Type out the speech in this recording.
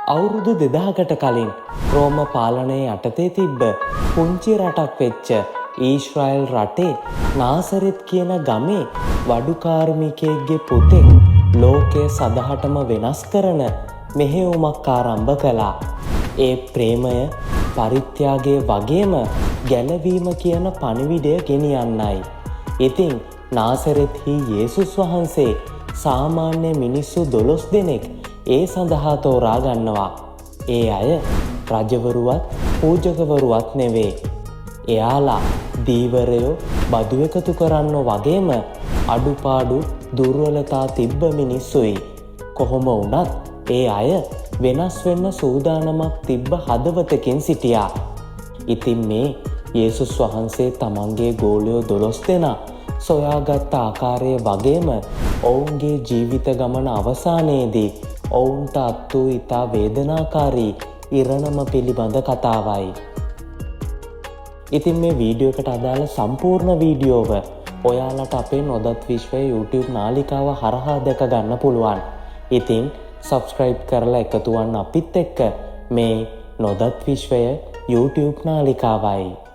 අවුරුදු 2000කට කලින් රෝම පාලනයේ යටතේ තිබ්බ පුංචි රටක් වෙච්ච ඊශ්‍රායල් රටේ නාසරෙත් කියන ගමේ වඩු කාර්මිකයෙක්ගේ පුතෙක් ලෝකය සදහටම වෙනස් කරන මෙහෙයුමක් ආරම්භ කළා. ඒ ප්‍රේමය පරිත්‍යාගය වගේම ගැලවීම කියන පණිවිඩය ගෙනියන්නයි. ඉතින් නාසරෙත්හි යේසුස් වහන්සේ සාමාන්‍ය මිනිස්සු 12 දෙනෙක් ඒ සඳහා තෝරා ගන්නවා. ඒ අය රජවරුවත් පූජකවරුවත් නෙවේ. එයාලා දීවරයෝ බදු එකතු කරන්න වගේම අඩුපාඩු දුර්වලතා තිබ්බ මිනිස්සුයි. කොහොම වුණත් ඒ අය වෙනස් වෙන්න සූදානමක් තිබ්බ හදවතකින් සිටියා. ඉතින් මේ යේසුස් වහන්සේ තමන්ගේ ගෝලයෝ 12 දෙනා සොයාගත් ආකාරය වගේම ඔවුන්ගේ ජීවිත ගමන අවසානයේදී ඔවුන්ට අත් වූ ඉතා වේදනාකාරී ඉරණම පිළිබඳ කතාවයි. ඉතින් මේ වීඩියෝ එකට අදාළ සම්පූර්ණ වීඩියෝව ඔයාලට අපේ නොදත් විශ්වය YouTube නාලිකාව හරහා දැක ගන්න පුළුවන්. ඉතින් subscribe කරලා එකතු වන්න අපිත් එක්ක මේ නොදත් විශ්වය YouTube නාලිකාවයි.